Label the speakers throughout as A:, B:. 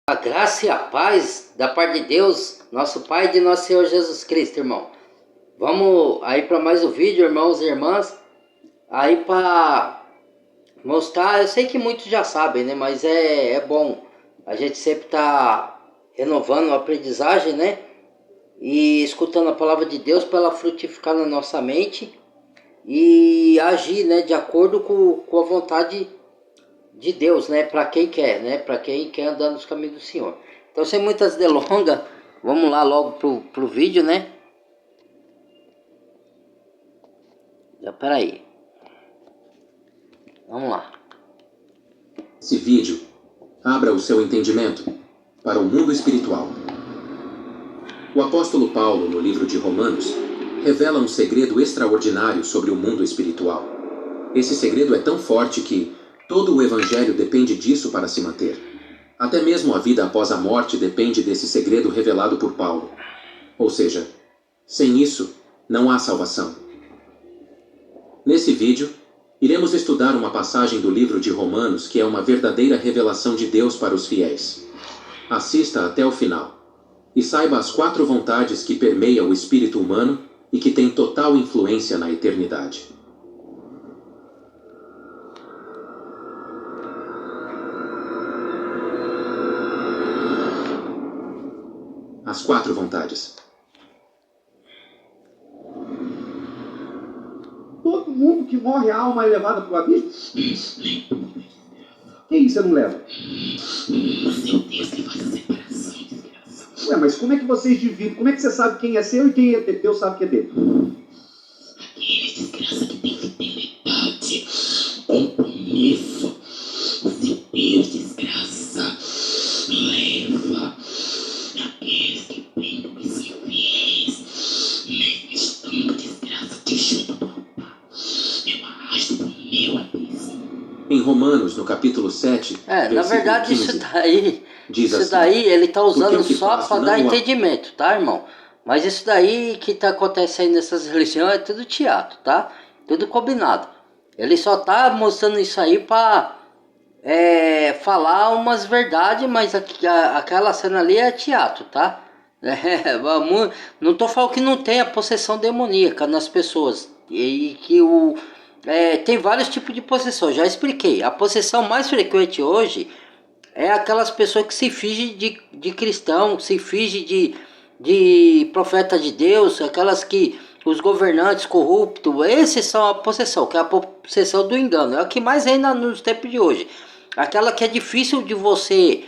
A: A graça e a paz da parte de Deus, nosso Pai e de nosso Senhor Jesus Cristo, irmão. Vamos aí para mais um vídeo, irmãos e irmãs. Aí para mostrar, eu sei que muitos já sabem, né? Mas é bom. A gente sempre tá renovando a aprendizagem, né? E escutando a palavra de Deus para ela frutificar na nossa mente e agir, né? De acordo com a vontade de Deus, né? Para quem quer, né? Para quem quer andar nos caminhos do Senhor. Então, sem muitas delongas, vamos lá logo pro vídeo, né? Já, peraí. Vamos lá.
B: Esse vídeo abra o seu entendimento para o mundo espiritual. O apóstolo Paulo, no livro de Romanos, revela um segredo extraordinário sobre o mundo espiritual. Esse segredo é tão forte que todo o evangelho depende disso para se manter. Até mesmo a vida após a morte depende desse segredo revelado por Paulo. Ou seja, sem isso, não há salvação. Nesse vídeo, iremos estudar uma passagem do livro de Romanos que é uma verdadeira revelação de Deus para os fiéis. Assista até o final e saiba as 4 vontades que permeiam o espírito humano e que têm total influência na eternidade. As 4 vontades.
C: Todo mundo que morre, a alma é levada para o abismo? Quem você não leva?
D: Seu Deus que faz a separação, desgraça.
C: Ué, mas como é que vocês dividem? Como é que você sabe quem é seu e quem é Deus sabe que é dele?
D: Aquele desgraça que tem fidelidade, compromisso. O seu Deus, desgraça, leva aqueles que pensam que são fiéis. Mesmo estando desgraça, te chupa do roupa. Eu arrasto pro meu abismo.
B: Em Romanos, no capítulo 7,
A: Na
B: versículo
A: verdade
B: 15, diz
A: isso
B: assim:
A: daí ele tá usando
B: "Porque o que
A: só
B: faço
A: para
B: não
A: dar
B: há."
A: entendimento, tá, irmão? Mas isso daí que tá acontecendo nessas religiões é tudo teatro, tá? Tudo combinado. Ele só tá mostrando isso aí para falar umas verdades, mas aquela cena ali é teatro, tá? Não tô falando que não tem a possessão demoníaca nas pessoas e que tem vários tipos de possessão. Já expliquei. A possessão mais frequente hoje é aquelas pessoas que se fingem de cristão, se fingem de profeta de Deus, aquelas que os governantes corruptos, esses são a possessão, que é a possessão do engano, é o que mais reina nos tempos de hoje. Aquela que é difícil de você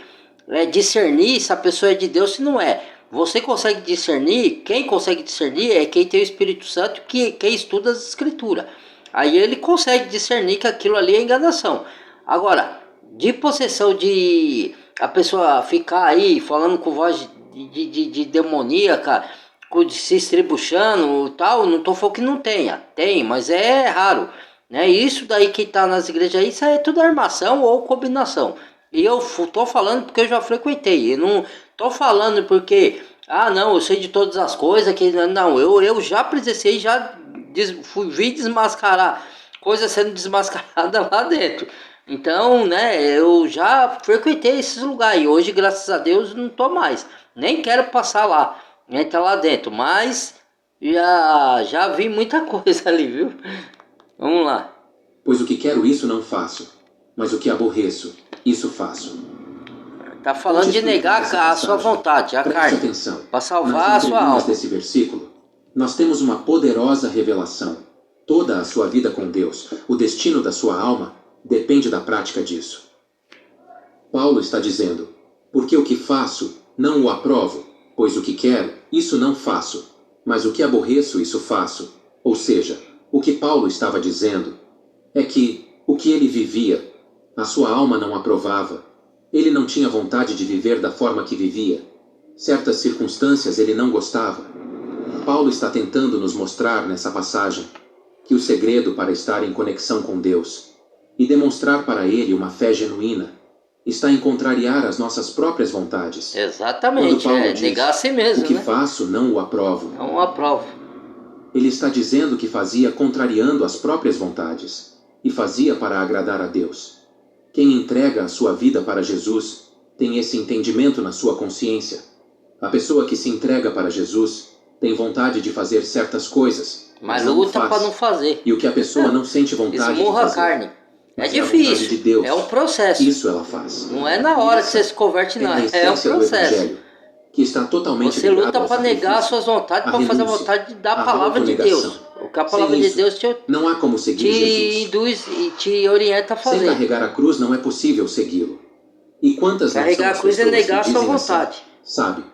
A: discernir se a pessoa é de Deus, se não é. Você consegue discernir, quem consegue discernir é quem tem o Espírito Santo, quem estuda as Escrituras. Aí ele consegue discernir que aquilo ali é enganação. Agora, de possessão de a pessoa ficar aí falando com voz de demoníaca, se estribuchando e tal, não tô falando que não tenha. Tem, mas é raro. Né? Isso daí que tá nas igrejas aí, isso aí é tudo armação ou combinação. E eu tô falando porque eu já frequentei. Eu não tô falando porque, não, eu sei de todas as coisas. Não, eu já presenciei, já vi desmascarar coisa sendo desmascarada lá dentro. Então, né, eu já frequentei esses lugares. E hoje, graças a Deus, não tô mais. Nem quero passar lá, entrar lá dentro. Mas já vi muita coisa ali, viu? Vamos lá.
B: "Pois o que quero, isso não faço, mas o que aborreço, isso faço."
A: Tá falando de negar a sua vontade, a
B: Preste
A: carne,
B: atenção.
A: para salvar a
B: Nas
A: sua
B: entrelinhas
A: alma.
B: desse versículo, nós temos uma poderosa revelação. Toda a sua vida com Deus, o destino da sua alma, depende da prática disso. Paulo está dizendo: "Porque o que faço, não o aprovo, pois o que quero, isso não faço, mas o que aborreço, isso faço." Ou seja, o que Paulo estava dizendo é que o que ele vivia, a sua alma não aprovava. Ele não tinha vontade de viver da forma que vivia. Certas circunstâncias ele não gostava. Paulo está tentando nos mostrar nessa passagem que o segredo para estar em conexão com Deus e demonstrar para Ele uma fé genuína está em contrariar as nossas próprias vontades.
A: Exatamente,
B: Quando Paulo diz,
A: negar a si mesmo,
B: "O que
A: né?
B: faço, não o aprovo."
A: Não aprovo.
B: Ele está dizendo que fazia contrariando as próprias vontades e fazia para agradar a Deus. Quem entrega a sua vida para Jesus tem esse entendimento na sua consciência. A pessoa que se entrega para Jesus tem vontade de fazer certas coisas,
A: Mas
B: não
A: luta
B: faz.
A: para não fazer.
B: E o que a pessoa não sente vontade de
A: Esmurra a
B: fazer,
A: carne. É
B: mas a vontade
A: difícil.
B: de Deus,
A: É um processo.
B: isso ela faz.
A: Não é na hora que
B: Essa
A: você se converte, não.
B: a
A: É um
B: essência do
A: processo.
B: Evangelho, que está totalmente
A: Você
B: ligado
A: luta
B: ao
A: para negar as
B: sacrifício,
A: suas vontades,
B: à
A: para fazer a
B: renúncia,
A: vontade da
B: à
A: palavra de Deus.
B: autonegação.
A: O que a palavra
B: Sem
A: de
B: isso,
A: Deus
B: não há como seguir
A: te
B: Jesus.
A: induz e te orienta a
B: Sem
A: fazer.
B: carregar a cruz não é possível segui-lo. E quantas não
A: Carregar
B: são
A: a
B: as
A: cruz é
B: pessoas
A: negar a
B: que
A: sua
B: dizem assim,
A: vontade.
B: sabe,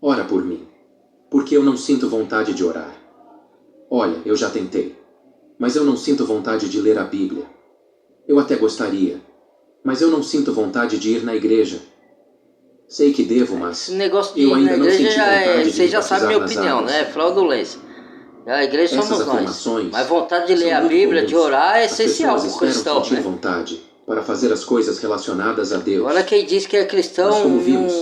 B: ora por mim, porque eu não sinto vontade de orar. Olha, eu já tentei, mas eu não sinto vontade de ler a Bíblia. Eu até gostaria, mas eu não sinto vontade de ir na igreja. Sei que devo, mas
A: Esse negócio de
B: eu
A: ir na
B: ainda não
A: igreja
B: senti
A: já
B: vontade
A: é.
B: de
A: Você
B: me
A: já sabe
B: batizar
A: minha
B: nas
A: opinião,
B: águas.
A: né? Fraudulência. A igreja
B: Essas
A: somos nós.
B: afirmações
A: Mas vontade de ler
B: são
A: a
B: muito
A: Bíblia,
B: comuns.
A: de orar, é
B: As
A: essencial
B: pessoas
A: para o
B: esperam
A: cristão,
B: sentir
A: né?
B: vontade para fazer as coisas relacionadas a Deus.
A: Agora quem diz que é cristão
B: Mas como vimos,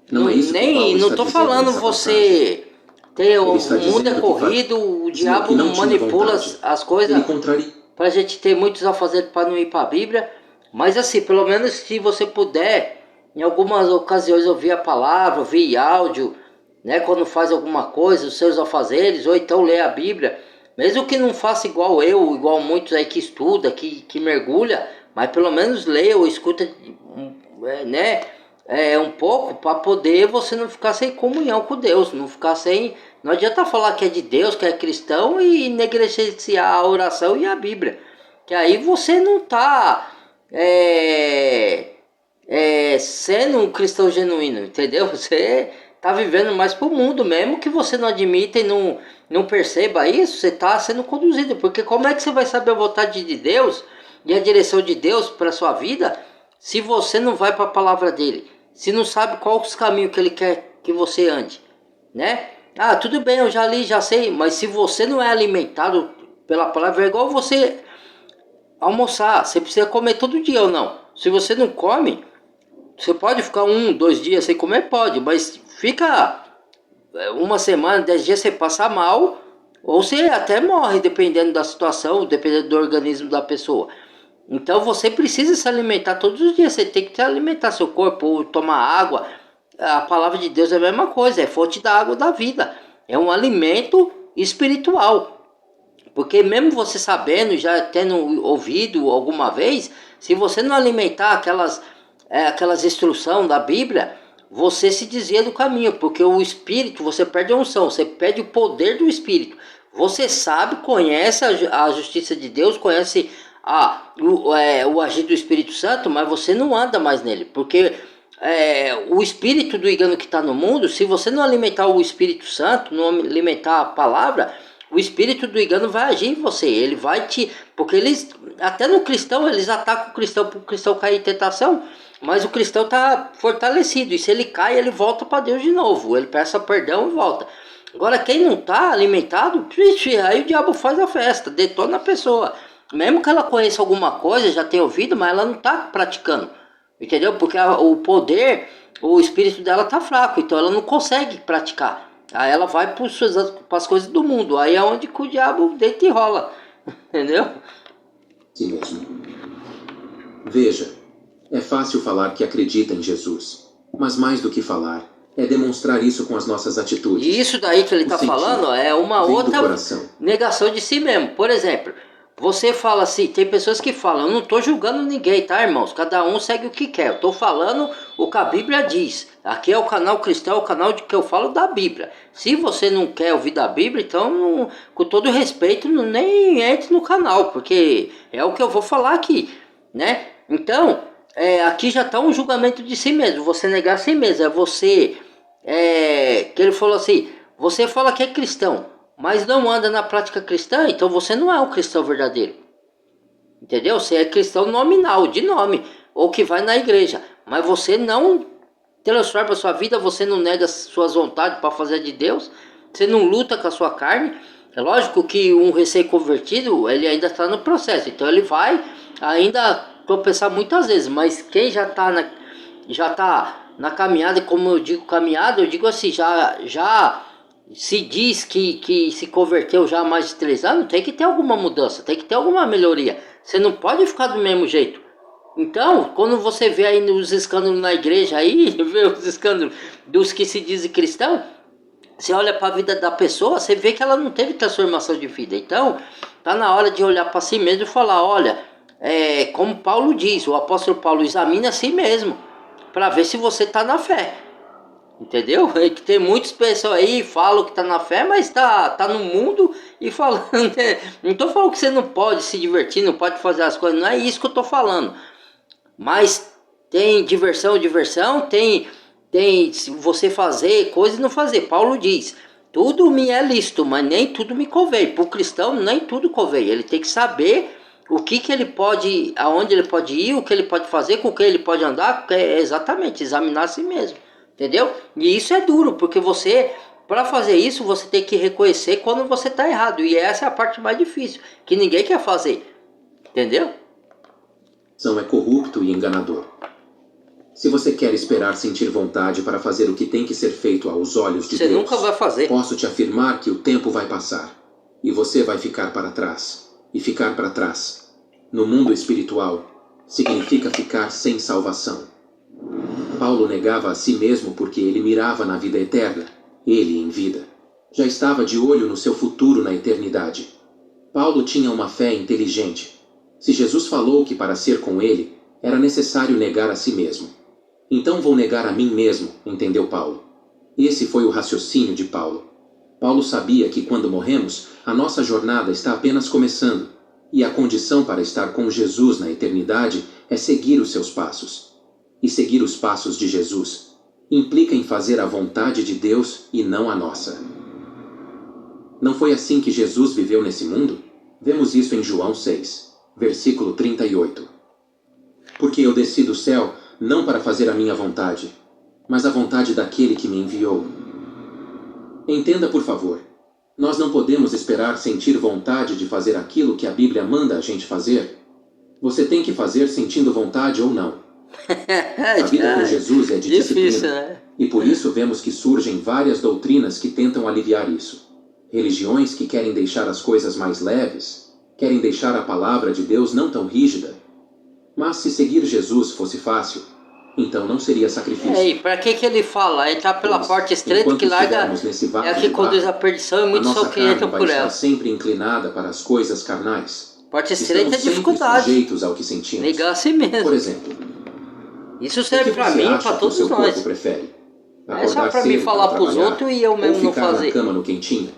B: não é isso que Paulo
A: não
B: está
A: tô
B: dizendo
A: falando
B: nessa
A: você ter
B: Ele está
A: o mundo é
B: dizendo que
A: corrido, o
B: dizia
A: diabo
B: que não tinha
A: manipula
B: vontade.
A: as coisas
B: Ele contraria.
A: pra gente ter muitos afazeres para não ir para a Bíblia. Mas assim, pelo menos se você puder, em algumas ocasiões ouvir a palavra, ouvir áudio, né, quando faz alguma coisa, os seus afazeres, ou então ler a Bíblia, mesmo que não faça igual eu, igual muitos aí que estuda, que mergulha, mas pelo menos leia ou escuta, né, um pouco, para poder você não ficar sem comunhão com Deus, não ficar sem, não adianta falar que é de Deus, que é cristão e negligenciar a oração e a Bíblia, que aí você não está sendo um cristão genuíno, entendeu? Você tá vivendo mais pro mundo, mesmo que você não admita e não perceba isso, você tá sendo conduzido, porque como é que você vai saber a vontade de Deus e a direção de Deus para sua vida se você não vai para a palavra dele, se não sabe quais os caminhos que ele quer que você ande, né? Ah, tudo bem, eu já li, já sei, mas se você não é alimentado pela palavra, é igual você almoçar, você precisa comer todo dia ou não? Se você não come, você pode ficar 1, 2 dias sem comer? Pode, mas fica uma semana, 10 dias, você passa mal, ou você até morre, dependendo da situação, dependendo do organismo da pessoa. Então você precisa se alimentar todos os dias, você tem que alimentar seu corpo, ou tomar água. A palavra de Deus é a mesma coisa, é fonte da água da vida, é um alimento espiritual. Porque mesmo você sabendo, já tendo ouvido alguma vez, se você não alimentar aquelas instruções da Bíblia, você se desvia do caminho, porque o Espírito, você perde a unção, você perde o poder do Espírito. Você sabe, conhece a justiça de Deus, conhece o agir do Espírito Santo, mas você não anda mais nele, porque o espírito do engano que está no mundo, se você não alimentar o Espírito Santo, não alimentar a palavra, o espírito do engano vai agir em você, ele vai te... Porque eles, até no cristão, eles atacam o cristão para o cristão cair em tentação, mas o cristão está fortalecido, e se ele cai, ele volta para Deus de novo, ele peça perdão e volta. Agora, quem não está alimentado, aí o diabo faz a festa, detona a pessoa. Mesmo que ela conheça alguma coisa, já tenha ouvido, mas ela não está praticando, entendeu? Porque o poder, o espírito dela está fraco, então ela não consegue praticar. Aí ela vai para as coisas do mundo. Aí é onde que o diabo deita e rola. Entendeu?
B: Si mesmo. Veja, é fácil falar que acredita em Jesus. Mas mais do que falar, é demonstrar isso com as nossas atitudes.
A: E isso daí que ele está falando é uma outra negação de si mesmo. Por exemplo, você fala assim, tem pessoas que falam, eu não estou julgando ninguém, tá, irmãos? Cada um segue o que quer. Eu estou falando o que a Bíblia diz. Aqui é o canal cristão, é o canal que eu falo da Bíblia. Se você não quer ouvir da Bíblia, então, com todo respeito, nem entre no canal, porque é o que eu vou falar aqui, né? Então, aqui já está um julgamento de si mesmo, você negar a si mesmo. É você, que ele falou assim, você fala que é cristão, mas não anda na prática cristã, então você não é um cristão verdadeiro. Entendeu? Você é cristão nominal, de nome, ou que vai na igreja, mas você não transforma a sua vida, você não nega suas vontades para fazer de Deus, você não luta com a sua carne. É lógico que um recém-convertido, ele ainda está no processo, então ele vai ainda tropeçar muitas vezes, mas quem já está na caminhada, como eu digo caminhada, eu digo assim, já se diz que se converteu já há mais de 3 anos, tem que ter alguma mudança, tem que ter alguma melhoria. Você não pode ficar do mesmo jeito, Então, quando você vê aí os escândalos na igreja aí, vê os escândalos dos que se dizem cristãos, você olha para a vida da pessoa, você vê que ela não teve transformação de vida. Então, tá na hora de olhar para si mesmo e falar, olha, como Paulo diz, o apóstolo Paulo examina a si mesmo, para ver se você tá na fé. Entendeu? É que tem muitas pessoas aí que falam que tá na fé, mas tá no mundo e falando. Não tô falando que você não pode se divertir, não pode fazer as coisas, não é isso que eu tô falando. Mas tem diversão, tem você fazer coisa e não fazer. Paulo diz, tudo me é lícito, mas nem tudo me convém. Para o cristão, nem tudo convém. Ele tem que saber o que ele pode, aonde ele pode ir, o que ele pode fazer, com quem ele pode andar, exatamente, examinar a si mesmo. Entendeu? E isso é duro, porque para fazer isso, você tem que reconhecer quando você está errado. E essa é a parte mais difícil, que ninguém quer fazer. Entendeu?
B: É corrupto e enganador. Se você quer esperar sentir vontade para fazer o que tem que ser feito aos olhos de
A: Você
B: Deus,
A: nunca vai fazer.
B: posso te afirmar que o tempo vai passar, e você vai ficar para trás, e ficar para trás. No mundo espiritual, significa ficar sem salvação. Paulo negava a si mesmo porque ele mirava na vida eterna, ele em vida. Já estava de olho no seu futuro na eternidade. Paulo tinha uma fé inteligente. Se Jesus falou que para ser com ele, era necessário negar a si mesmo. Então vou negar a mim mesmo, entendeu Paulo? Esse foi o raciocínio de Paulo. Paulo sabia que quando morremos, a nossa jornada está apenas começando, e a condição para estar com Jesus na eternidade é seguir os seus passos. E seguir os passos de Jesus implica em fazer a vontade de Deus e não a nossa. Não foi assim que Jesus viveu nesse mundo? Vemos isso em João 6, versículo 38. Porque eu desci do céu não para fazer a minha vontade, mas a vontade daquele que me enviou. Entenda, por favor. Nós não podemos esperar sentir vontade de fazer aquilo que a Bíblia manda a gente fazer. Você tem que fazer sentindo vontade ou não. A vida com Jesus é de
A: difícil,
B: disciplina.
A: né?
B: E por isso vemos que surgem várias doutrinas que tentam aliviar isso. Religiões que querem deixar as coisas mais leves, querem deixar a palavra de Deus não tão rígida. Mas se seguir Jesus fosse fácil, então não seria sacrifício.
A: E para que ele fala? Entrar pela
B: Pois,
A: porta estreita
B: enquanto
A: que larga
B: estivermos nesse vale
A: é a que
B: de
A: conduz
B: barro,
A: à perdição e muitos
B: a
A: são
B: nossa
A: que
B: carne
A: entram
B: vai
A: por
B: estar
A: ela.
B: sempre inclinada para as coisas carnais.
A: Porta estreita é
B: Estamos sempre
A: dificuldade.
B: sujeitos ao que sentimos.
A: Negar a si mesmo.
B: Por exemplo,
A: Isso
B: o que
A: serve para
B: você
A: mim e
B: acha
A: para
B: que o
A: todos
B: seu corpo
A: nós.
B: prefere?
A: É só
B: Acordar
A: para mim
B: cedo
A: falar
B: para
A: para os
B: trabalhar,
A: outros e eu mesmo
B: ou
A: não
B: ficar na
A: fazer.
B: cama no quentinho?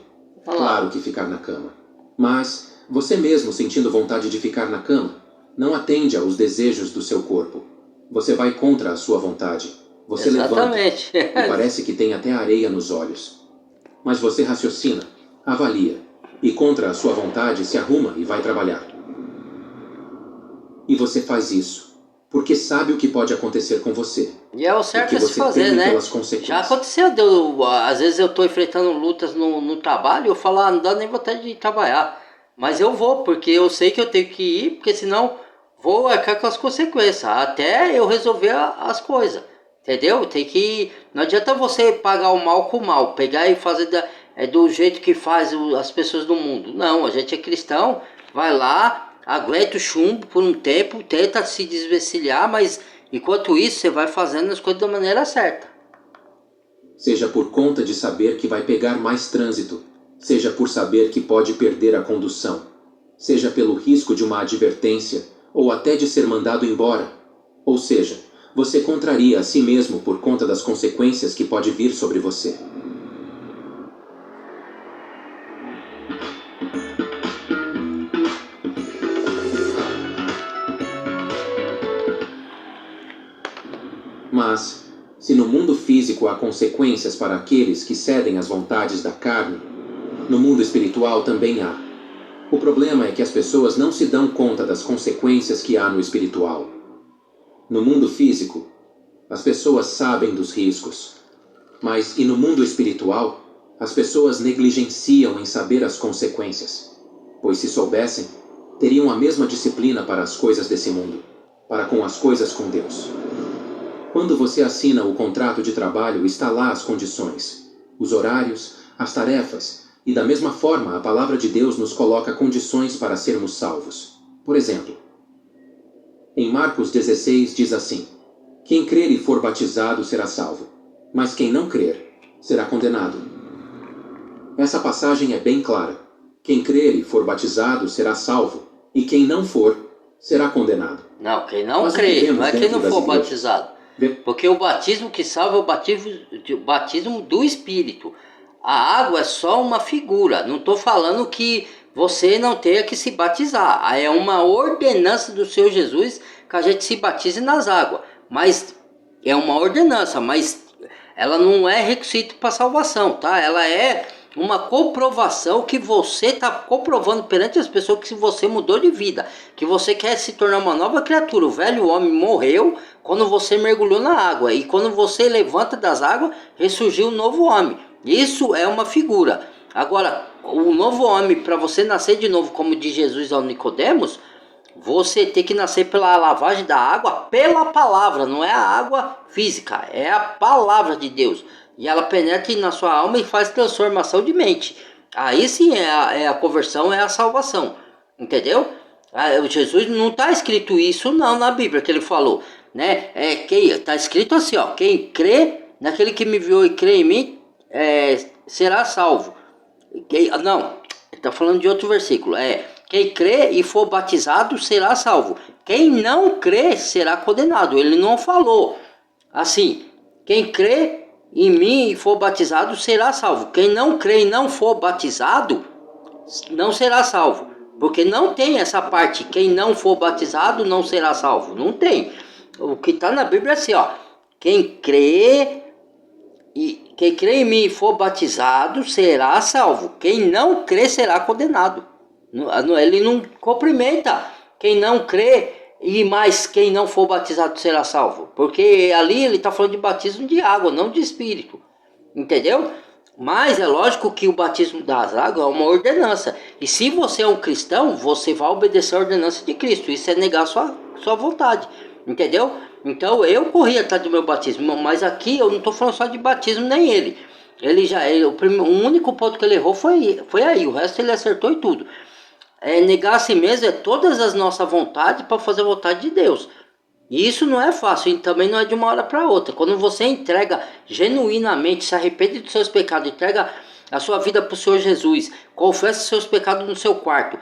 A: Olha lá.
B: Claro que ficar na cama. Mas, você mesmo sentindo vontade de ficar na cama, não atende aos desejos do seu corpo. Você vai contra a sua vontade. Você
A: Exatamente.
B: levanta e parece que tem até areia nos olhos. Mas você raciocina, avalia, e contra a sua vontade se arruma e vai trabalhar. E você faz isso, porque sabe o que pode acontecer com você.
A: E é o certo
B: Porque
A: a se
B: você
A: fazer,
B: teme
A: né?
B: pelas consequências.
A: Já aconteceu, às vezes eu estou enfrentando lutas no trabalho, eu falo, não dá nem vontade de trabalhar. Mas eu vou, porque eu sei que eu tenho que ir, porque senão vou arcar com as consequências, até eu resolver as coisas. Entendeu? Tem que. Não adianta você pagar o mal com o mal, pegar e fazer do jeito que faz as pessoas do mundo. Não, a gente é cristão, vai lá, aguenta o chumbo por um tempo, tenta se desvencilhar, mas enquanto isso você vai fazendo as coisas da maneira certa.
B: Seja por conta de saber que vai pegar mais trânsito, seja por saber que pode perder a condução, seja pelo risco de uma advertência, ou até de ser mandado embora. Ou seja, você contraria a si mesmo por conta das consequências que pode vir sobre você. Mas, se no mundo físico há consequências para aqueles que cedem às vontades da carne, no mundo espiritual também há. O problema é que as pessoas não se dão conta das consequências que há no espiritual. No mundo físico, as pessoas sabem dos riscos. Mas, e no mundo espiritual, as pessoas negligenciam em saber as consequências. Pois se soubessem, teriam a mesma disciplina para as coisas desse mundo, para com as coisas com Deus. Quando você assina o contrato de trabalho, está lá as condições, os horários, as tarefas, e da mesma forma a palavra de Deus nos coloca condições para sermos salvos. Por exemplo, Em Marcos 16 diz assim: quem crer e for batizado será salvo, mas quem não crer será condenado. Essa passagem é bem clara. Quem crer e for batizado será salvo, e quem não for será condenado.
A: Não, quem não
B: Mas o que
A: crê,
B: vemos
A: não é quem
B: dentro
A: não
B: das
A: for
B: igrejas?
A: batizado.
B: Ve-
A: Porque o batismo que salva é o batismo do Espírito. A água é só uma figura. Não estou falando que você não tenha que se batizar. É uma ordenança do Senhor Jesus que a gente se batize nas águas. Mas é uma ordenança, mas ela não é requisito para salvação, tá? Ela é uma comprovação que você está comprovando perante as pessoas que você mudou de vida, que você quer se tornar uma nova criatura. O velho homem morreu quando você mergulhou na água, e quando você levanta das águas, ressurgiu um novo homem. Isso é uma figura. Agora, o novo homem, para você nascer de novo, como diz Jesus ao Nicodemos, você tem que nascer pela lavagem da água, pela palavra, não é a água física, é a palavra de Deus. E ela penetra na sua alma e faz transformação de mente. Aí sim é a conversão, é a salvação. Entendeu? Jesus não está escrito isso não na Bíblia que ele falou, né? Está escrito assim, ó: quem crê naquele que me viu e crê em mim, será salvo. Não, ele está falando de outro versículo. Quem crê e for batizado será salvo. Quem não crê será condenado. Ele não falou assim: quem crê em mim e for batizado será salvo. Quem não crê e não for batizado não será salvo. Porque não tem essa parte: quem não for batizado não será salvo. Não tem. O que está na Bíblia é assim, ó: quem crê em mim e for batizado será salvo. Quem não crê será condenado. Ele não cumprimenta quem não crê e mais quem não for batizado será salvo. Porque ali ele está falando de batismo de água, não de espírito. Entendeu? Mas é lógico que o batismo das águas é uma ordenança. E se você é um cristão, você vai obedecer a ordenança de Cristo. Isso é negar sua vontade. Entendeu? Então eu corri atrás do meu batismo. Mas aqui eu não estou falando só de batismo, nem ele. O único ponto que ele errou foi aí. O resto ele acertou e tudo. Negar a si mesmo é todas as nossas vontades para fazer a vontade de Deus. E isso não é fácil, e também não é de uma hora para outra. Quando você entrega genuinamente, se arrepende dos seus pecados, entrega a sua vida para o Senhor Jesus, confessa os seus pecados no seu quarto,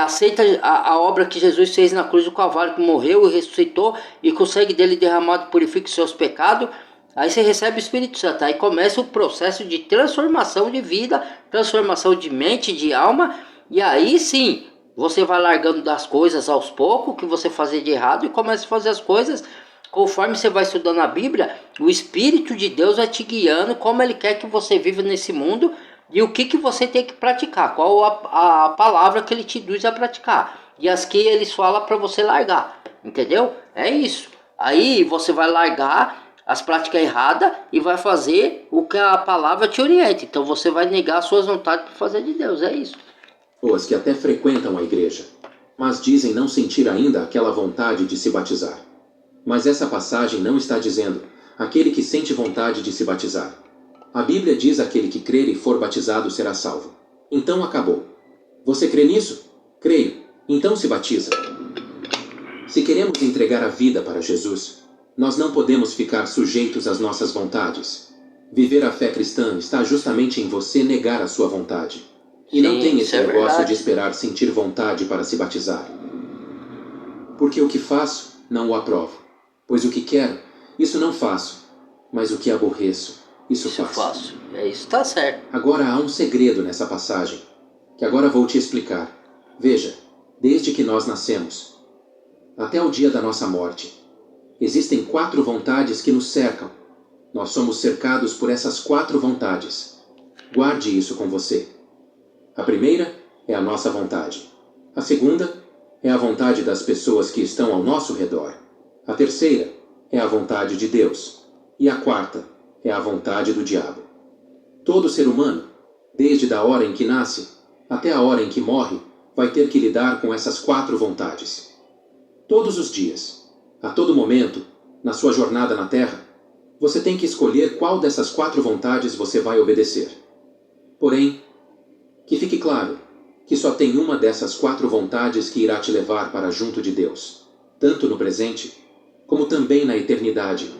A: aceita a obra que Jesus fez na cruz do Calvário, que morreu e ressuscitou, e com o sangue dele derramado purifica os seus pecados, aí você recebe o Espírito Santo. Aí começa o processo de transformação de vida, transformação de mente, de alma. E aí sim, você vai largando das coisas aos poucos que você fazia de errado e começa a fazer as coisas conforme você vai estudando a Bíblia. O Espírito de Deus vai te guiando como Ele quer que você viva nesse mundo e o que você tem que praticar, qual a palavra que Ele te induz a praticar e as que Ele fala para você largar, entendeu? É isso. Aí você vai largar as práticas erradas e vai fazer o que a palavra te orienta. Então você vai negar as suas vontades para fazer de Deus, é isso.
B: Pessoas que até frequentam a igreja, mas dizem não sentir ainda aquela vontade de se batizar. Mas essa passagem não está dizendo aquele que sente vontade de se batizar. A Bíblia diz: aquele que crer e for batizado será salvo. Então acabou. Você crê nisso? Creio. Então se batiza. Se queremos entregar a vida para Jesus, nós não podemos ficar sujeitos às nossas vontades. Viver a fé cristã está justamente em você negar a sua vontade. E não tem esse negócio de esperar sentir vontade para se batizar. Porque o que faço, não o aprovo. Pois o que quero, isso não faço. Mas o que aborreço, isso faço.
A: Isso está certo.
B: Agora há um segredo nessa passagem, que agora vou te explicar. Veja, desde que nós nascemos, até o dia da nossa morte, existem 4 vontades que nos cercam. Nós somos cercados por essas 4 vontades. Guarde isso com você. A primeira é a nossa vontade. A segunda é a vontade das pessoas que estão ao nosso redor. A terceira é a vontade de Deus. E a quarta é a vontade do diabo. Todo ser humano, desde a hora em que nasce até a hora em que morre, vai ter que lidar com essas 4 vontades. Todos os dias, a todo momento, na sua jornada na Terra, você tem que escolher qual dessas 4 vontades você vai obedecer. Porém, que fique claro que só tem uma dessas 4 vontades que irá te levar para junto de Deus. tanto no presente, como também na eternidade.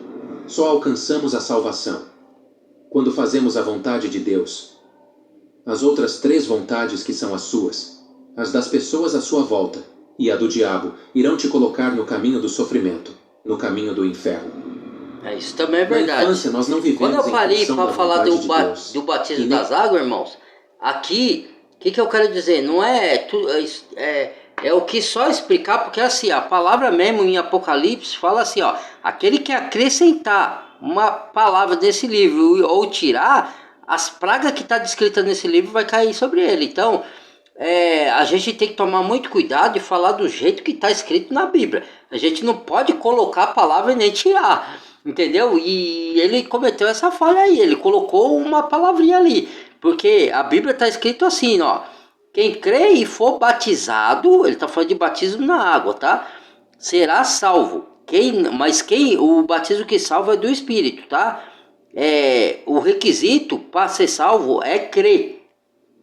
B: Só alcançamos a salvação quando fazemos a vontade de Deus. As outras 3 vontades que são as suas, as das pessoas à sua volta e a do diabo, irão te colocar no caminho do sofrimento, no caminho do inferno.
A: Isso também é
B: Na
A: verdade.
B: infância, nós não vivemos
A: Quando eu parei para falar do batismo
B: E nem-
A: das águas, irmãos, aqui, o que eu quero dizer? Não é o que só explicar, porque assim, a palavra mesmo em Apocalipse fala assim, ó, aquele que acrescentar uma palavra desse livro ou tirar, as pragas que está descrita nesse livro vai cair sobre ele. Então, a gente tem que tomar muito cuidado e falar do jeito que está escrito na Bíblia. A gente não pode colocar a palavra e nem tirar, entendeu? E ele cometeu essa falha aí, ele colocou uma palavrinha ali, porque a Bíblia está escrito assim, ó, quem crê e for batizado, ele está falando de batismo na água, tá? Será salvo. O batismo que salva é do Espírito, tá? O requisito para ser salvo é crer.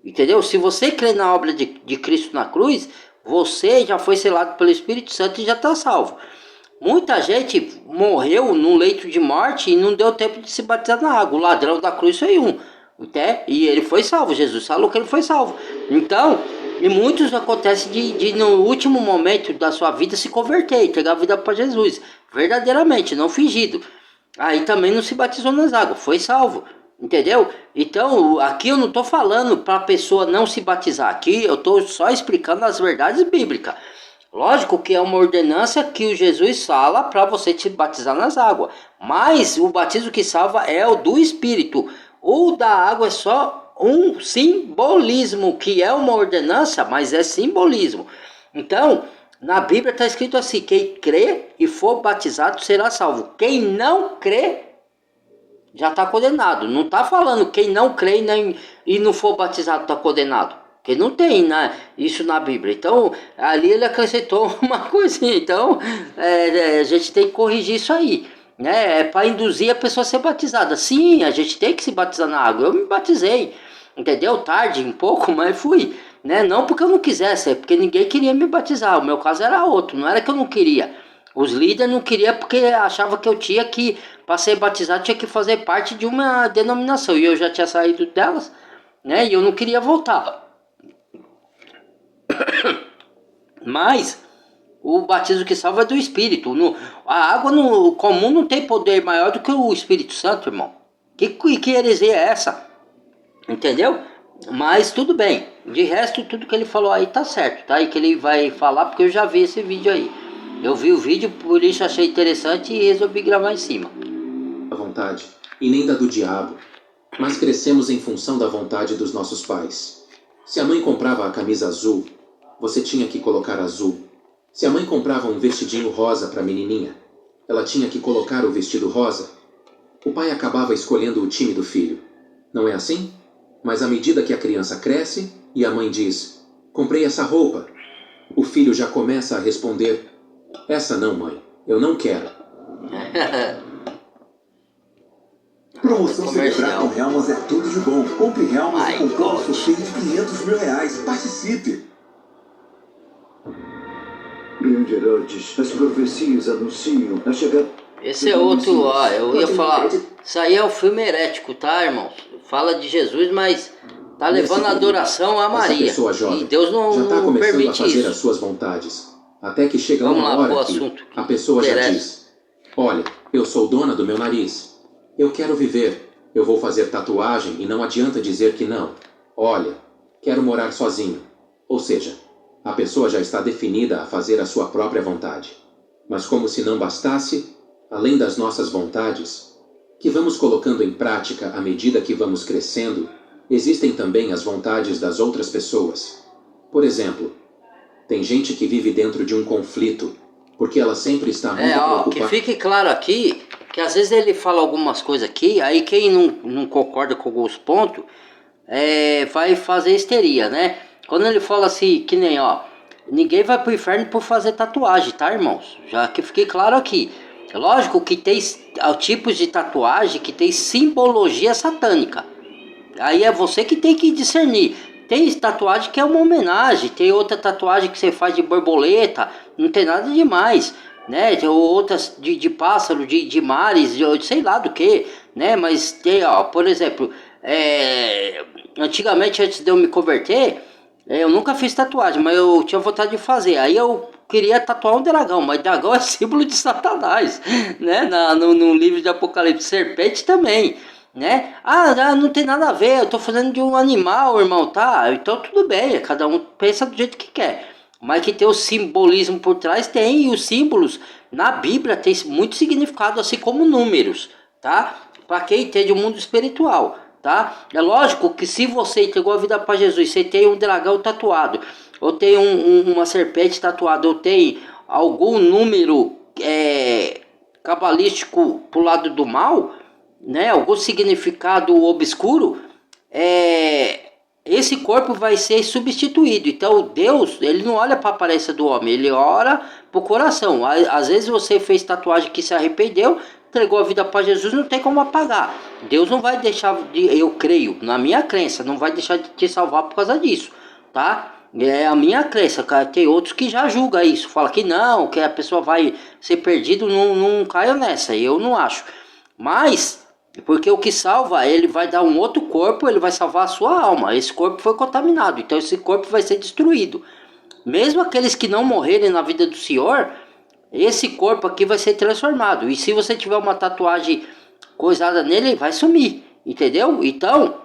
A: Entendeu? Se você crê na obra de Cristo na cruz, você já foi selado pelo Espírito Santo e já está salvo. Muita gente morreu no leito de morte e não deu tempo de se batizar na água. O ladrão da cruz foi um. E ele foi salvo. Jesus falou que ele foi salvo. Então, e muitos acontece de no último momento da sua vida se converter, entregar a vida para Jesus. Verdadeiramente, não fingido. Aí também não se batizou nas águas, foi salvo. Entendeu? Então, aqui eu não estou falando para a pessoa não se batizar. Aqui eu estou só explicando as verdades bíblicas. Lógico que é uma ordenança que o Jesus fala para você te batizar nas águas. Mas o batismo que salva é o do Espírito. O da água é só um simbolismo, que é uma ordenança, mas é simbolismo. Então, na Bíblia está escrito assim, quem crê e for batizado será salvo. Quem não crê já está condenado. Não está falando quem não crê e não for batizado está condenado. Porque não tem isso na Bíblia. Então, ali ele acrescentou uma coisinha. Então, a gente tem que corrigir isso aí. Né? É para induzir a pessoa a ser batizada. Sim, a gente tem que se batizar na água. Eu me batizei. Entendeu? Tarde um pouco, mas fui. Né? Não porque eu não quisesse, é porque ninguém queria me batizar. O meu caso era outro. Não era que eu não queria. Os líderes não queriam porque achavam que eu tinha que, para ser batizado, tinha que fazer parte de uma denominação. E eu já tinha saído delas, né? E eu não queria voltar. Mas o batismo que salva é do Espírito. A água comum não tem poder maior do que o Espírito Santo, irmão. Que heresia é essa? Entendeu? Mas tudo bem. De resto, tudo que ele falou aí tá certo, tá? E que ele vai falar, porque eu já vi esse vídeo aí. Eu vi o vídeo, por isso achei interessante e resolvi gravar em cima.
B: A vontade, e nem da do diabo, mas crescemos em função da vontade dos nossos pais. Se a mãe comprava a camisa azul, você tinha que colocar azul. Se a mãe comprava um vestidinho rosa para a menininha, ela tinha que colocar o vestido rosa. O pai acabava escolhendo o time do filho. Não é assim? Mas à medida que a criança cresce e a mãe diz, comprei essa roupa, o filho já começa a responder, essa não, mãe, eu não quero.
E: Promoção
A: Comercial.
E: celebrar com Helmas é tudo de bom. Compre Helmas e concorra ao
A: God.
E: sorteio de R$500 mil. Participe!
C: Grande Herodes, as profecias anunciam a chegada.
A: Esse é outro, ó, eu ia falar. Isso aí é o filme herético, tá, irmãos? Fala de Jesus, mas tá levando a adoração a Maria.
B: Essa pessoa jovem
A: E Deus
B: já está
A: não
B: começando a
A: permite
B: fazer
A: isso.
B: as suas vontades. Até que chega
A: Vamos
B: uma
A: lá,
B: hora
A: pro
B: que
A: assunto que
B: a pessoa já
A: interessa.
B: diz, olha, eu sou dona do meu nariz. Eu quero viver. Eu vou fazer tatuagem e não adianta dizer que não. Olha, quero morar sozinho. Ou seja, a pessoa já está definida a fazer a sua própria vontade. Mas como se não bastasse, além das nossas vontades, que vamos colocando em prática à medida que vamos crescendo, existem também as vontades das outras pessoas. Por exemplo, tem gente que vive dentro de um conflito, porque ela sempre está muito
A: Que
B: preocupada.
A: fique claro aqui, que às vezes ele fala algumas coisas aqui, aí quem não concorda com alguns pontos, vai fazer histeria, né? Quando ele fala assim, que nem, ó, ninguém vai pro inferno por fazer tatuagem, tá, irmãos? Já que fique claro aqui. Lógico que tem tipos de tatuagem que tem simbologia satânica. Aí é você que tem que discernir. Tem tatuagem que é uma homenagem, tem outra tatuagem que você faz de borboleta, não tem nada demais, né? Tem outras de pássaro, de mares, de sei lá do que, né? Mas tem, ó, por exemplo, antigamente, antes de eu me converter, eu nunca fiz tatuagem, mas eu tinha vontade de fazer. Aí eu queria tatuar um dragão, mas dragão é símbolo de Satanás, né? No livro de Apocalipse, serpente também, né? Não tem nada a ver, eu tô falando de um animal, irmão, tá? Então tudo bem, cada um pensa do jeito que quer. Mas que tem o simbolismo por trás, tem, e os símbolos na Bíblia tem muito significado, assim como números, tá? Para quem entende o mundo espiritual, tá? É lógico que se você entregou a vida para Jesus, você tem um dragão tatuado, ou tem uma serpente tatuada, ou tem algum número cabalístico pro lado do mal, né? Algum significado obscuro, esse corpo vai ser substituído. Então Deus, ele não olha para a aparência do homem, ele ora pro coração. Às vezes você fez tatuagem que se arrependeu, entregou a vida para Jesus, não tem como apagar. Deus não vai deixar eu creio, na minha crença, não vai deixar de te salvar por causa disso, tá? É a minha crença, cara. Tem outros que já julgam isso, fala que não, que a pessoa vai ser perdida, não caio nessa, eu não acho. Mas porque o que salva, ele vai dar um outro corpo, ele vai salvar a sua alma. Esse corpo foi contaminado, então esse corpo vai ser destruído. Mesmo aqueles que não morrerem na vida do Senhor, esse corpo aqui vai ser transformado. E se você tiver uma tatuagem coisada nele, ele vai sumir, entendeu? Então,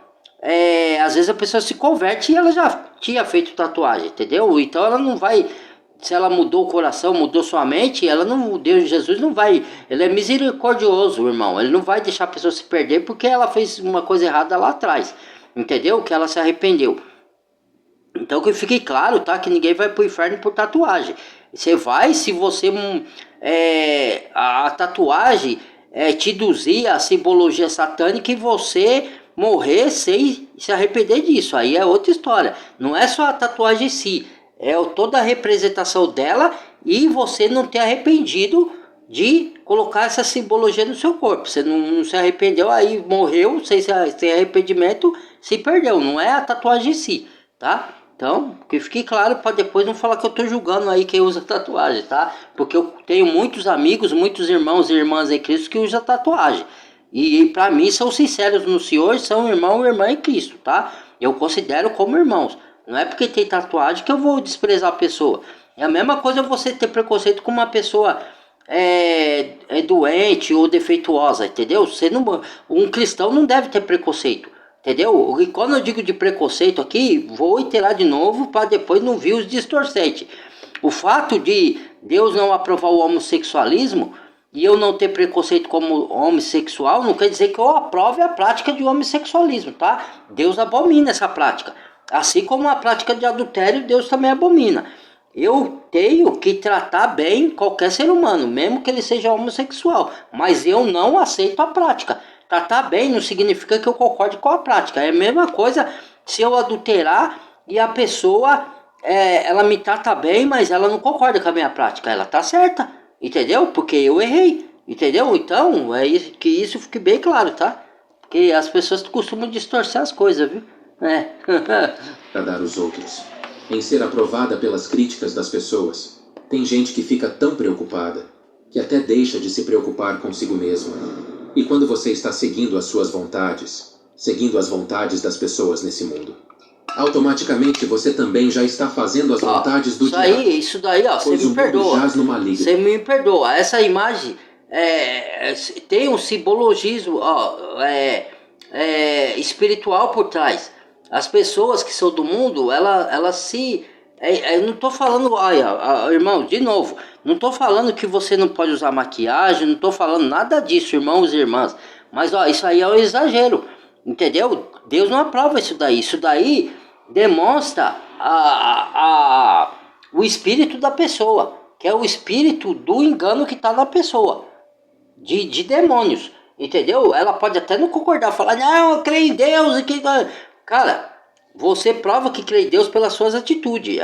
A: às vezes a pessoa se converte e ela já tinha feito tatuagem, entendeu? Então ela não vai... Se ela mudou o coração, mudou sua mente, ela não, Deus, Jesus não vai, ele é misericordioso, irmão, ele não vai deixar a pessoa se perder porque ela fez uma coisa errada lá atrás, entendeu? Que ela se arrependeu. Então que fique claro, tá? Que ninguém vai pro inferno por tatuagem. Você vai se você a tatuagem te induzir a simbologia satânica e você morrer sem se arrepender disso. Aí é outra história. Não é só a tatuagem em si, toda a representação dela e você não ter arrependido de colocar essa simbologia no seu corpo. Você não se arrependeu, aí morreu sem arrependimento, se perdeu. Não é a tatuagem em si, tá? Então, que fique claro para depois não falar que eu tô julgando aí quem usa tatuagem, tá? Porque eu tenho muitos amigos, muitos irmãos e irmãs em Cristo que usam tatuagem. E para mim são sinceros no Senhor, são irmão e irmã em Cristo, tá? Eu considero como irmãos. Não é porque tem tatuagem que eu vou desprezar a pessoa. É a mesma coisa você ter preconceito com uma pessoa doente ou defeituosa, entendeu? Um cristão não deve ter preconceito, entendeu? E quando eu digo de preconceito aqui, vou iterar de novo para depois não vir os distorcentes. O fato de Deus não aprovar o homossexualismo e eu não ter preconceito como homossexual não quer dizer que eu aprove a prática de homossexualismo, tá? Deus abomina essa prática. Assim como a prática de adultério, Deus também abomina. Eu tenho que tratar bem qualquer ser humano, mesmo que ele seja homossexual. Mas eu não aceito a prática. Tratar bem não significa que eu concorde com a prática. É a mesma coisa se eu adulterar e a pessoa, ela me trata bem, mas ela não concorda com a minha prática. Ela tá certa, entendeu? Porque eu errei, entendeu? Então, que isso fique bem claro, tá? Porque as pessoas costumam distorcer as coisas, viu?
B: Agradar os outros, em ser aprovada pelas críticas das pessoas. Tem gente que fica tão preocupada que até deixa de se preocupar consigo mesma. E quando você está seguindo as suas vontades, seguindo as vontades das pessoas nesse mundo, automaticamente você também já está fazendo as vontades do diabo.
A: Isso daí, você me perdoa. Você me perdoa. Essa imagem tem um simbologismo espiritual por trás. As pessoas que são do mundo, elas se... eu não estou falando... irmão, de novo, não estou falando que você não pode usar maquiagem, não estou falando nada disso, irmãos e irmãs. Mas isso aí é um exagero, entendeu? Deus não aprova isso daí. Isso daí demonstra o espírito da pessoa, que é o espírito do engano que está na pessoa, de demônios, entendeu? Ela pode até não concordar, falar, não, eu creio em Deus e que... Cara, você prova que crê em Deus pelas suas atitudes.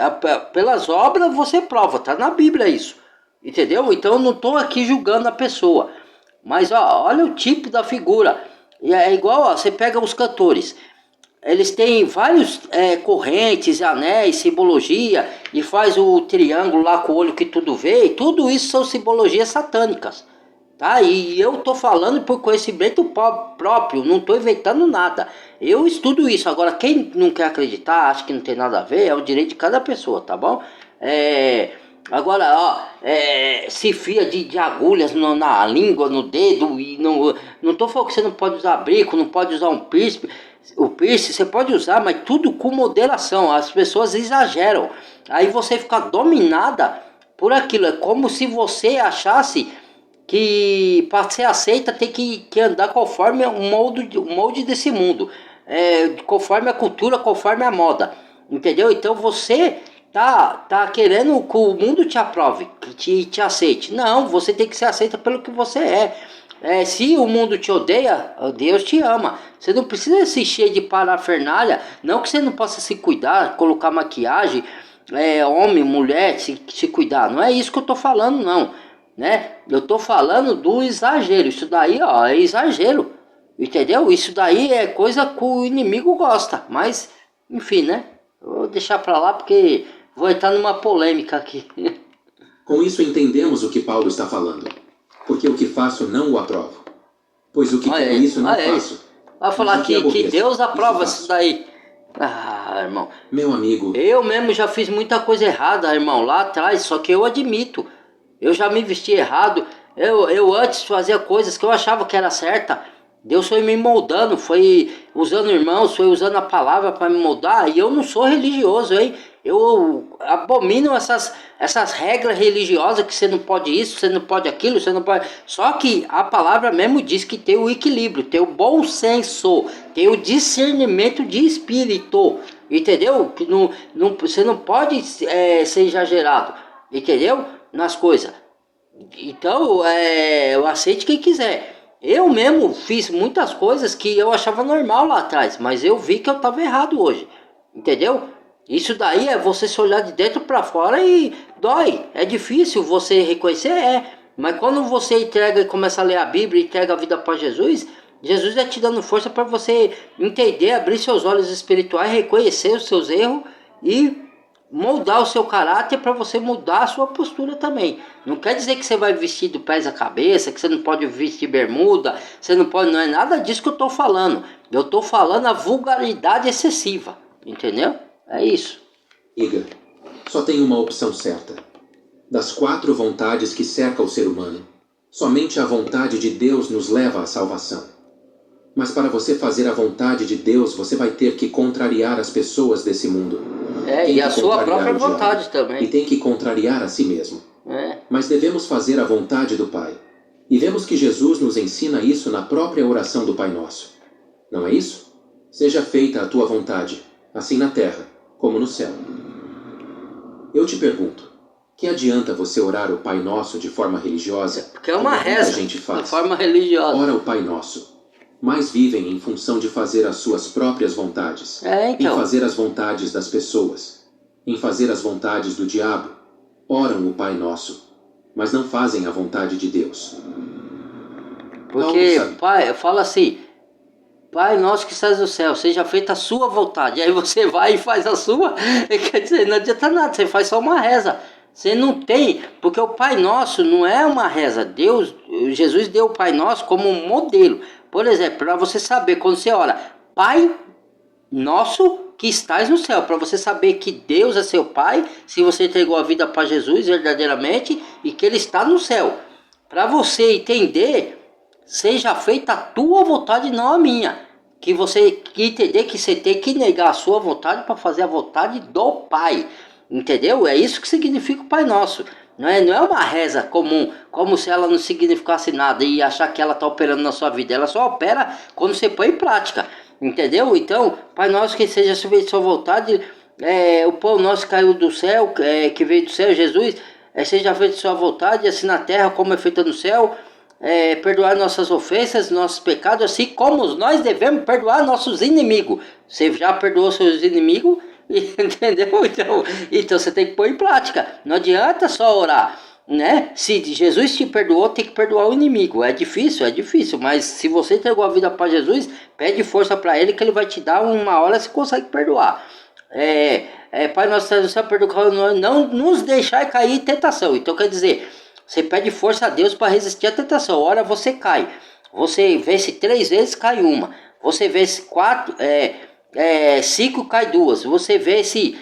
A: Pelas obras você prova, tá na Bíblia isso. Entendeu? Então eu não estou aqui julgando a pessoa. Mas olha o tipo da figura. E é igual, você pega os cantores. eles têm vários correntes, anéis, simbologia, e faz o triângulo lá com o olho que tudo vê, e tudo isso são simbologias satânicas, tá? E eu tô falando por conhecimento próprio, não tô inventando nada. Eu estudo isso. Agora, quem não quer acreditar, acha que não tem nada a ver, é o direito de cada pessoa, tá bom? Agora, se fia de agulhas na língua, no dedo, e não tô falando que você não pode usar brinco, não pode usar um piercing. O piercing você pode usar, mas tudo com moderação. As pessoas exageram. Aí você fica dominada por aquilo. É como se você achasse que para ser aceita tem que andar conforme o molde desse mundo. Conforme a cultura, conforme a moda. Entendeu? Então você tá querendo que o mundo te aprove, que te aceite. Não, você tem que ser aceita pelo que você é. Se o mundo te odeia, Deus te ama. Você não precisa se encher de parafernália. Não que você não possa se cuidar, colocar maquiagem, homem, mulher, se cuidar. Não é isso que eu tô falando, não, né? Eu tô falando do exagero. Isso daí, é exagero, entendeu? Isso daí é coisa que o inimigo gosta. Mas, enfim, né? Vou deixar pra lá porque vou entrar numa polêmica aqui.
B: Com isso entendemos o que Paulo está falando. Porque o que faço não o aprovo. Pois o que quero isso não faço.
A: Vai falar que Deus aprova isso daí. Irmão.
B: Meu amigo.
A: Eu mesmo já fiz muita coisa errada, irmão, lá atrás. Só que eu admito. Eu já me vesti errado. Eu antes fazia coisas que eu achava que era certa. Deus foi me moldando, foi usando irmãos, foi usando a palavra para me moldar. E eu não sou religioso, hein? Eu abomino essas regras religiosas que você não pode isso, você não pode aquilo, você não pode... Só que a palavra mesmo diz que tem o equilíbrio, tem o bom senso, tem o discernimento de espírito, entendeu? Você não pode ser exagerado, entendeu? Nas coisas. Então, eu aceito quem quiser. Eu mesmo fiz muitas coisas que eu achava normal lá atrás, mas eu vi que eu estava errado hoje, entendeu? Isso daí é você se olhar de dentro para fora e dói. É difícil você reconhecer, mas quando você entrega e começa a ler a Bíblia e entrega a vida para Jesus, Jesus é te dando força para você entender, abrir seus olhos espirituais, reconhecer os seus erros e moldar o seu caráter para você mudar a sua postura também. Não quer dizer que você vai vestir do pés à cabeça, que você não pode vestir bermuda, você não pode, não é nada disso que eu estou falando. Eu estou falando a vulgaridade excessiva, entendeu? É isso.
B: Iga, só tem uma opção certa. Das 4 vontades que cercam o ser humano, somente a vontade de Deus nos leva à salvação. Mas para você fazer a vontade de Deus, você vai ter que contrariar as pessoas desse mundo.
A: E a sua própria vontade também.
B: E tem que contrariar a si mesmo. Mas devemos fazer a vontade do Pai. E vemos que Jesus nos ensina isso na própria oração do Pai Nosso. Não é isso? Seja feita a tua vontade, assim na terra, como no céu. Eu te pergunto, que adianta você orar o Pai Nosso de forma religiosa?
A: Porque é uma reza,
B: gente faz.
A: de forma religiosa.
B: Ora o Pai Nosso, mas vivem em função de fazer as suas próprias vontades,
A: então.
B: em fazer as vontades das pessoas, em fazer as vontades do diabo. Oram o Pai Nosso, mas não fazem a vontade de Deus.
A: Porque Pai, fala assim, Pai nosso que estás no céu, seja feita a sua vontade. Aí você vai e faz a sua, quer dizer, não adianta nada, você faz só uma reza. Você não tem, porque o Pai Nosso não é uma reza. Jesus deu o Pai Nosso como um modelo. Por exemplo, para você saber, quando você ora, Pai Nosso que estás no céu, para você saber que Deus é seu Pai, se você entregou a vida para Jesus verdadeiramente e que Ele está no céu. Para você entender, seja feita a tua vontade, não a minha. Que você entender que você tem que negar a sua vontade para fazer a vontade do Pai. Entendeu? É isso que significa o Pai Nosso. Não é uma reza comum, como se ela não significasse nada e achar que ela está operando na sua vida. Ela só opera quando você põe em prática. Entendeu? Então, Pai Nosso que seja feita a sua vontade, o pão nosso caiu do céu, que veio do céu, Jesus, seja feita a sua vontade, assim na terra como é feita no céu. Perdoar nossas ofensas, nossos pecados, assim como nós devemos perdoar nossos inimigos. Você já perdoou seus inimigos? Entendeu? Então você tem que pôr em prática. Não adianta só orar. né? Se Jesus te perdoou, tem que perdoar o inimigo. É difícil, mas se você entregou a vida para Jesus, pede força para ele que ele vai te dar, uma hora você consegue perdoar. Pai nosso que estás no céu, perdoa, não nos deixar cair em tentação. Então quer dizer, você pede força a Deus para resistir à tentação. Ora você cai. Você vence 3 vezes, cai uma. Você vence 5, cai 2. Você vence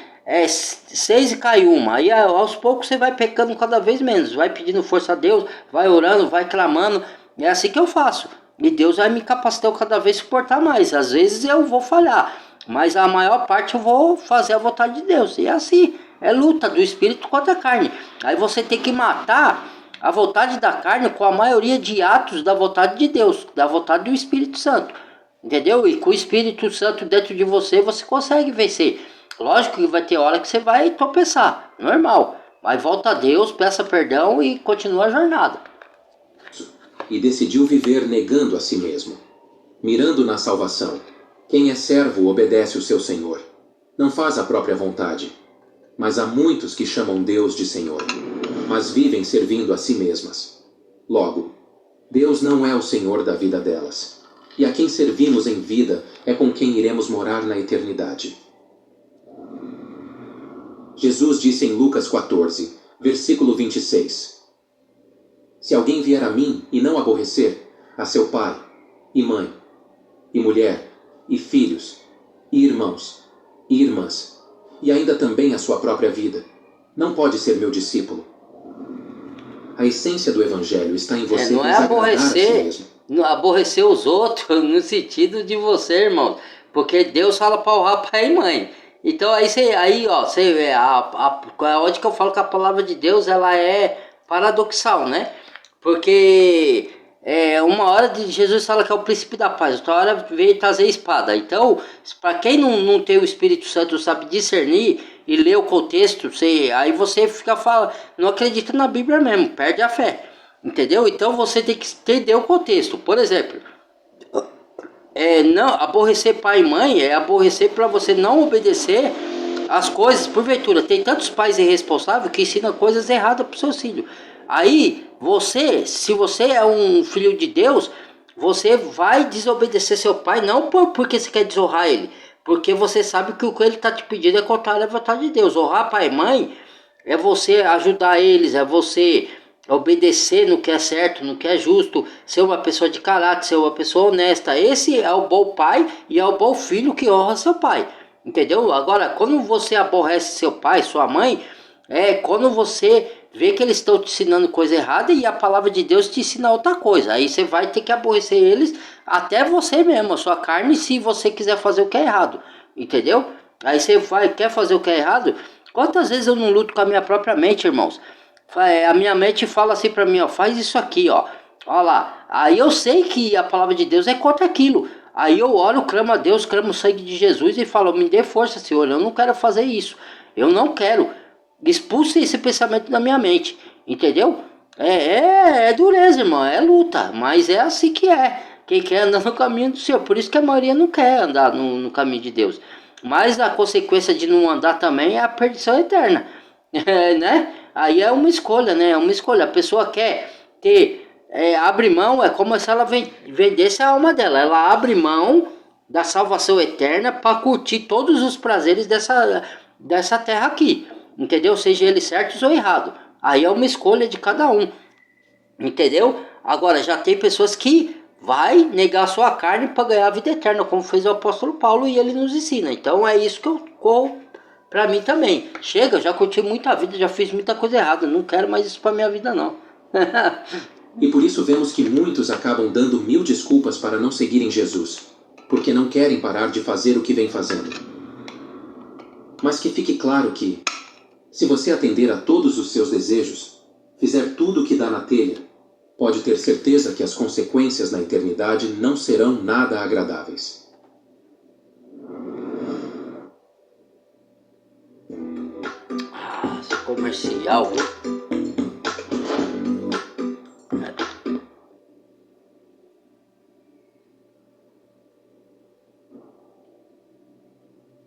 A: 6 e cai uma. Aí aos poucos você vai pecando cada vez menos. Vai pedindo força a Deus, vai orando, vai clamando. É assim que eu faço. E Deus vai me capacitando cada vez a suportar mais. Às vezes eu vou falhar, mas a maior parte eu vou fazer a vontade de Deus. E é assim, é luta do espírito contra a carne. Aí você tem que matar a vontade da carne com a maioria de atos da vontade de Deus, da vontade do Espírito Santo. Entendeu? E com o Espírito Santo dentro de você, você consegue vencer. Lógico que vai ter hora que você vai tropeçar, normal. Mas volta a Deus, peça perdão e continua a jornada.
B: E decidiu viver negando a si mesmo, mirando na salvação. Quem é servo obedece o seu Senhor. Não faz a própria vontade. Mas há muitos que chamam Deus de Senhor, mas vivem servindo a si mesmas. Logo, Deus não é o Senhor da vida delas. E a quem servimos em vida é com quem iremos morar na eternidade. Jesus disse em Lucas 14, versículo 26. Se alguém vier a mim e não aborrecer a seu pai, e mãe, e mulher, e filhos, e irmãos, e irmãs, e ainda também a sua própria vida, não pode ser meu discípulo. A essência do Evangelho está em você
A: não é
B: desagradar a si mesmo.
A: não aborrecer os outros no sentido de você, irmão. Porque Deus fala para honrar pai e mãe. Então onde que eu falo que a palavra de Deus ela é paradoxal, né? Porque uma hora de Jesus fala que é o príncipe da paz, outra hora veio trazer espada. Então, para quem não tem o Espírito Santo, sabe discernir e ler o contexto, aí você fica falando, não acredita na Bíblia mesmo, perde a fé. Entendeu? Então você tem que entender o contexto. Por exemplo, não aborrecer pai e mãe é aborrecer para você não obedecer as coisas. Porventura, tem tantos pais irresponsáveis que ensinam coisas erradas para o seu filho. Aí, se você é um filho de Deus, você vai desobedecer seu pai, não porque você quer desonrar ele, porque você sabe que o que ele está te pedindo é contrário à vontade de Deus. Honrar pai e mãe é você ajudar eles, é você obedecer no que é certo, no que é justo, ser uma pessoa de caráter, ser uma pessoa honesta. Esse é o bom pai e é o bom filho que honra seu pai. Entendeu? Agora, quando você aborrece seu pai, sua mãe, quando você vê que eles estão te ensinando coisa errada e a palavra de Deus te ensina outra coisa. Aí você vai ter que aborrecer eles, até você mesmo, a sua carne, se você quiser fazer o que é errado. Entendeu? Aí você quer fazer o que é errado? Quantas vezes eu não luto com a minha própria mente, irmãos? A minha mente fala assim pra mim, ó, faz isso aqui, ó. Olha lá. Aí eu sei que a palavra de Deus é contra aquilo. Aí eu oro, clamo a Deus, clamo o sangue de Jesus e falo, me dê força, Senhor, eu não quero fazer isso. Eu não quero. Expulse esse pensamento da minha mente, entendeu? É dureza, irmão, é luta, mas é assim que é. Quem quer andar no caminho do Senhor, por isso que a maioria não quer andar no caminho de Deus. Mas a consequência de não andar também é a perdição eterna, né? Aí é uma escolha, né? É uma escolha. A pessoa quer abre mão, é como se ela vendesse a alma dela. Ela abre mão da salvação eterna para curtir todos os prazeres dessa terra aqui. Entendeu? Seja ele certos ou errado. Aí é uma escolha de cada um. Entendeu? Agora, já tem pessoas que vai negar a sua carne para ganhar a vida eterna, como fez o apóstolo Paulo e ele nos ensina. Então é isso que eu corro pra mim também. Chega, eu já curti muita vida, já fiz muita coisa errada. Não quero mais isso pra minha vida, não.
B: E por isso vemos que muitos acabam dando 1000 desculpas para não seguirem Jesus, porque não querem parar de fazer o que vem fazendo. Mas que fique claro que, se você atender a todos os seus desejos, fizer tudo o que dá na telha, pode ter certeza que as consequências na eternidade não serão nada agradáveis.
A: Comercial, viu?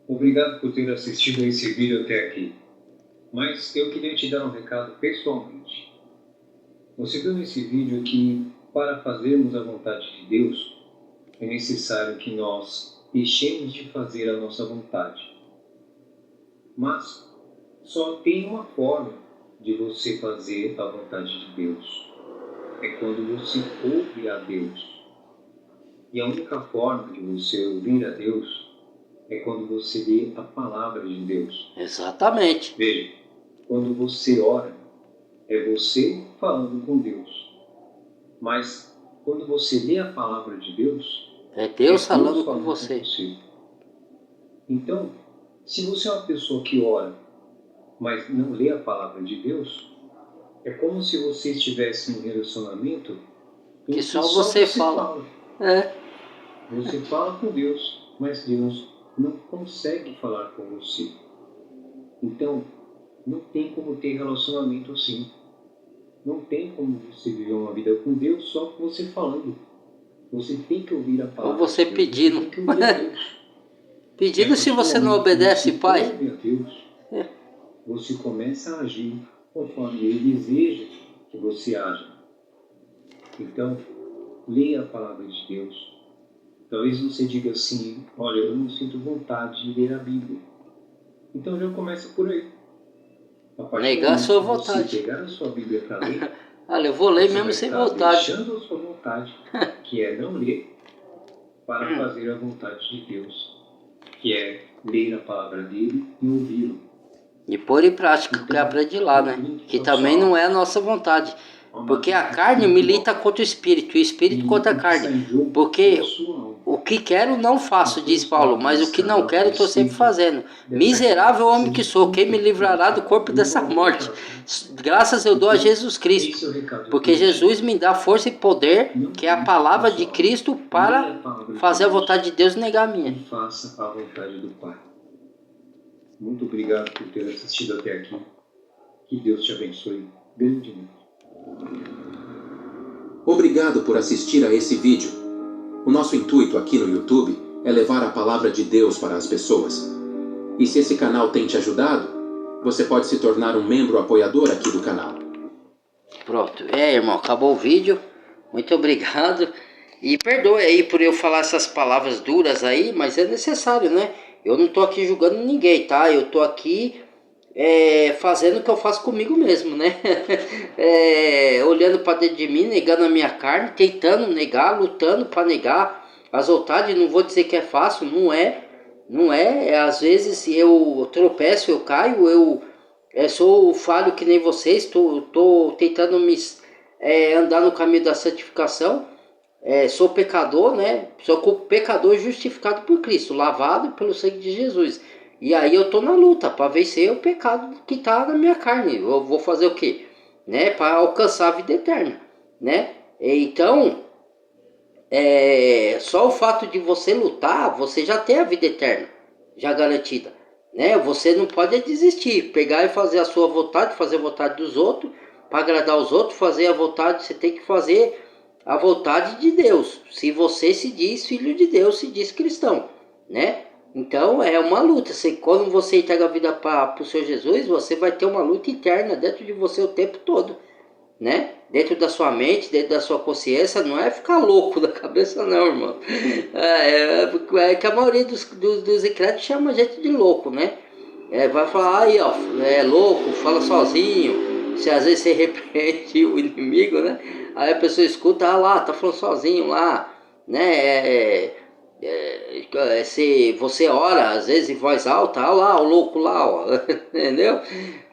F: Obrigado por ter assistido a esse vídeo até aqui. Mas eu queria te dar um recado pessoalmente. Você viu nesse vídeo que para fazermos a vontade de Deus é necessário que nós deixemos de fazer a nossa vontade. Mas só tem uma forma de você fazer a vontade de Deus. É quando você ouve a Deus. E a única forma de você ouvir a Deus é quando você lê a palavra de Deus.
A: Exatamente.
F: Veja, quando você ora, é você falando com Deus. Mas quando você lê a palavra de Deus,
A: É Deus falando com você.
F: Então, se você é uma pessoa que ora, mas não lê a palavra de Deus, é como se você estivesse em um relacionamento em
A: Que só você fala. É.
F: Você fala com Deus, mas Deus não consegue falar com você. Então, não tem como ter relacionamento assim. Não tem como você viver uma vida com Deus só com você falando. Você tem que ouvir a palavra.
A: Ou você
F: de Deus.
A: pedindo.
F: Você tem que ouvir a Deus.
A: Pedindo se você não obedece,
F: você
A: Pai.
F: ouve a Deus, você começa a agir conforme Ele deseja que você haja. Então, leia a palavra de Deus. Talvez você diga assim, olha, eu não sinto vontade de ler a Bíblia. Então já começa por aí.
A: Negar a sua vontade.
F: Você pegar a sua Bíblia para ler,
A: Olha, eu vou ler
F: você
A: mesmo
F: vai
A: sem
F: estar
A: vontade.
F: deixando a sua vontade, que é não ler, para fazer a vontade de Deus, que é ler a palavra dele e ouvi-lo.
A: E pôr em prática o que aprende lá, né? Que também não é a nossa vontade. Porque a carne milita contra o espírito, e o espírito contra a carne. Porque o que quero não faço, diz Paulo, mas o que não quero estou sempre fazendo. Miserável homem que sou, quem me livrará do corpo dessa morte? Graças eu dou a Jesus Cristo, porque Jesus me dá força e poder, que é a palavra de Cristo, para fazer a vontade de Deus e negar a minha.
F: E faça a vontade do Pai. Muito obrigado por ter assistido até aqui. Que Deus te abençoe grandemente.
B: Obrigado por assistir a esse vídeo. O nosso intuito aqui no YouTube é levar a palavra de Deus para as pessoas. E se esse canal tem te ajudado, você pode se tornar um membro apoiador aqui do canal.
A: Pronto, irmão, acabou o vídeo. Muito obrigado. E perdoe aí por eu falar essas palavras duras aí, mas é necessário, né? Eu não tô aqui julgando ninguém, tá? Eu tô aqui fazendo o que eu faço comigo mesmo, né? Olhando para dentro de mim, negando a minha carne, tentando negar, lutando para negar as vontades. Não vou dizer que é fácil, não é. Não é. Às vezes eu tropeço, eu caio, eu sou falho que nem vocês, tô tentando andar no caminho da santificação. Sou pecador, né? Sou pecador justificado por Cristo, lavado pelo sangue de Jesus. E aí eu tô na luta para vencer o pecado que está na minha carne. Eu vou fazer o quê? Né? Para alcançar a vida eterna, né? Então, só o fato de você lutar, você já tem a vida eterna, já garantida, né? Você não pode desistir, pegar e fazer a sua vontade, fazer a vontade dos outros, para agradar os outros, fazer a vontade, você tem que fazer a vontade de Deus. Se você se diz filho de Deus, se diz cristão, né? Então é uma luta. Quando você entrega a vida para o Senhor Jesus, você vai ter uma luta interna dentro de você o tempo todo, né? Dentro da sua mente, dentro da sua consciência. Não é ficar louco da cabeça não, irmão. É que a maioria dos incrédulos chama a gente de louco, né? Vai falar, aí ó, é louco, fala sozinho. Se às vezes você repreende o inimigo, né? Aí a pessoa escuta, lá, tá falando sozinho lá, né? Se você ora às vezes em voz alta, lá, o louco lá, ó, entendeu?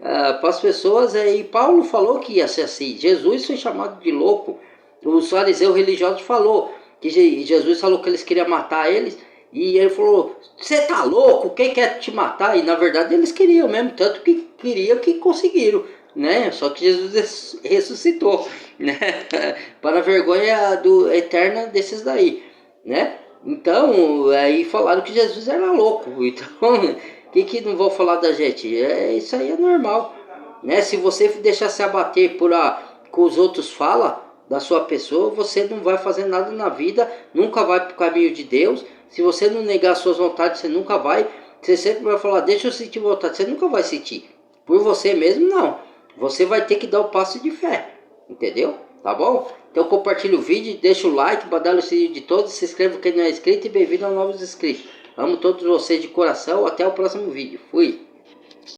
A: Para as pessoas, e Paulo falou que ia ser assim. Jesus foi chamado de louco. Os fariseus religiosos falou que Jesus falou que eles queriam matar eles, e ele falou, você tá louco? Quem quer te matar? E na verdade eles queriam mesmo, tanto que queriam que conseguiram, né? Só que Jesus ressuscitou, né? Para a vergonha eterna desses daí, né? Então, aí falaram que Jesus era louco. Então, o que não vão falar da gente? Isso aí é normal, né? Se você deixar se abater por que os outros falam da sua pessoa, você não vai fazer nada na vida, nunca vai para o caminho de Deus. Se você não negar suas vontades, você nunca vai. Você sempre vai falar, deixa eu sentir vontade. Você nunca vai sentir. Por você mesmo, não. Você vai ter que dar o passo de fé, Entendeu? Tá bom? Então compartilha o vídeo, deixa o like, badala o sininho de todos, se inscreva quem não é inscrito e bem-vindo aos novos inscritos. Amo todos vocês de coração, até o próximo vídeo. Fui!